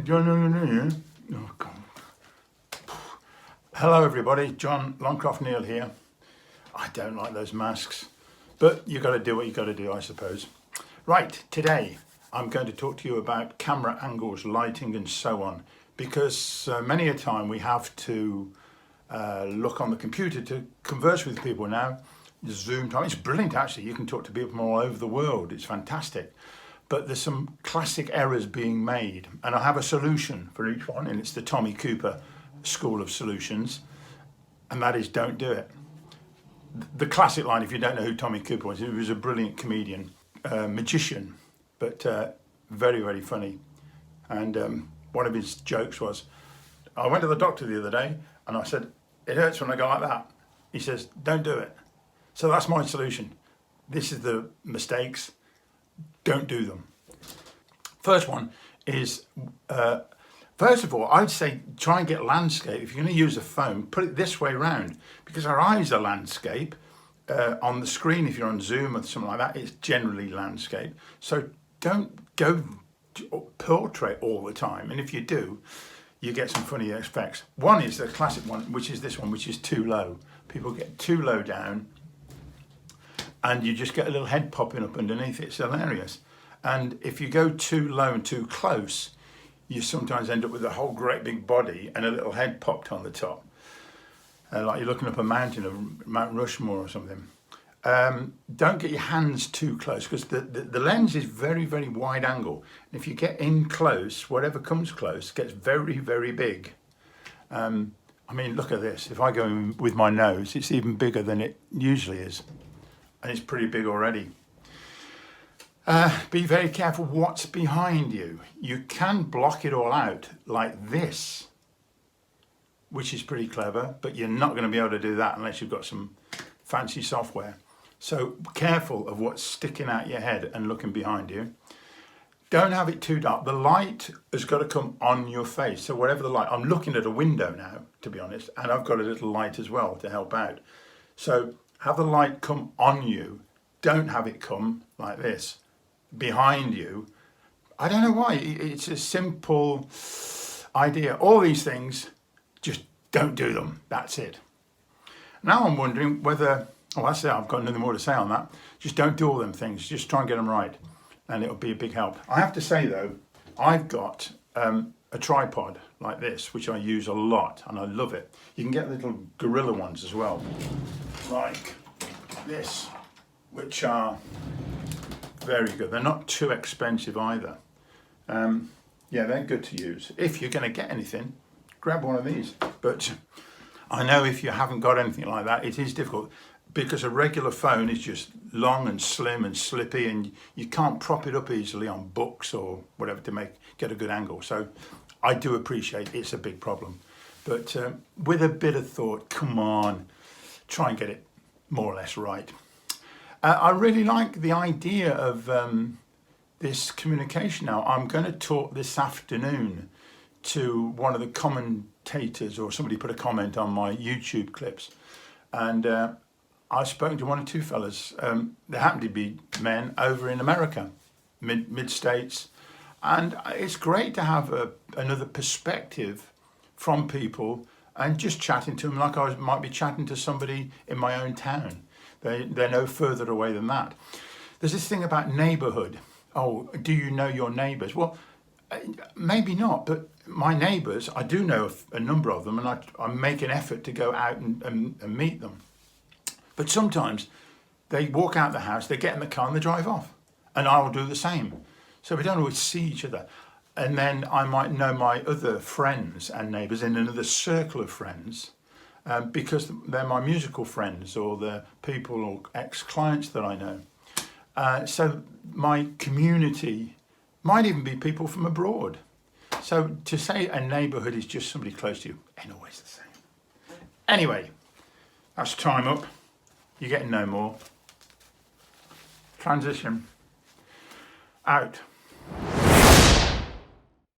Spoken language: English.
John. Oh, God. Hello, everybody. John Longcroft-Neal here. I don't like those masks, but you got to do what you got to do, I suppose. Right, today I'm going to talk to you about camera angles, lighting, and so on, because many a time we have to look on the computer to converse with people now. Zoom time, it's brilliant actually. You can talk to people from all over the world. It's fantastic. But there's some classic errors being made, and I have a solution for each one, and it's the Tommy Cooper School of Solutions, and that is don't do it. The classic line, if you don't know who Tommy Cooper was, he was a brilliant comedian, magician, but very, very funny. And one of his jokes was, I went to the doctor the other day and I said, it hurts when I go like that. He says, don't do it. So that's my solution. This is the mistakes. Don't do them. First one is, first of all, I'd say try and get landscape. If you're going to use a phone, put it this way round, because our eyes are landscape. On the screen, if you're on Zoom or something like that, it's generally landscape. So don't go portrait all the time. And if you do, you get some funny effects. One is the classic one, which is this one, which is too low. People get too low down, and you just get a little head popping up underneath it. It's hilarious. And if you go too low and too close, you sometimes end up with a whole great big body and a little head popped on the top. Like you're looking up a mountain of Mount Rushmore or something. Don't get your hands too close, because the lens is very, very wide angle. And if you get in close, whatever comes close gets very, very big. I mean, look at this. If I go in with my nose, it's even bigger than it usually is. And it's pretty big already. Be very careful what's behind you. You can block it all out like this, which is pretty clever, but you're not going to be able to do that unless you've got some fancy software. So careful of what's sticking out your head and looking behind you. Don't have it too dark. The light has got to come on your face. So whatever the light, I'm looking at a window now, to be honest, and I've got a little light as well to help out. So have the light come on you. Don't have it come like this, behind you. I don't know why. It's a simple idea. All these things, just don't do them. That's it. Now I'm wondering whether, oh, that's it. I've got nothing more to say on that. Just don't do all them things. Just try and get them right, and it'll be a big help. I have to say though, I've got a tripod like this, which I use a lot, and I love it. You can get little gorilla ones as well, like this, which are very good. They're not too expensive either. Yeah, they're good to use. If you're going to get anything, grab one of these. But I know if you haven't got anything like that, it is difficult, because a regular phone is just long and slim and slippy, and you can't prop it up easily on books or whatever to get a good angle. So I do appreciate it's a big problem. But with a bit of thought, come on, try and get it more or less right. I really like the idea of this communication now. I'm going to talk this afternoon to one of the commentators, or somebody put a comment on my YouTube clips, and I've spoken to one or two fellas. They happen to be men over in America, mid-states, and it's great to have another perspective from people and just chatting to them like I might be chatting to somebody in my own town. They're no further away than that. There's this thing about neighbourhood. Oh, do you know your neighbours? Well, maybe not, but my neighbours, I do know a number of them, and I make an effort to go out and meet them. But sometimes they walk out the house, they get in the car and they drive off. And I'll do the same. So we don't always see each other. And then I might know my other friends and neighbours in another circle of friends, because they're my musical friends, or the people or ex-clients that I know. So my community might even be people from abroad. So to say a neighbourhood is just somebody close to you ain't always the same. Anyway, that's time up. You're getting no more. Transition. Out.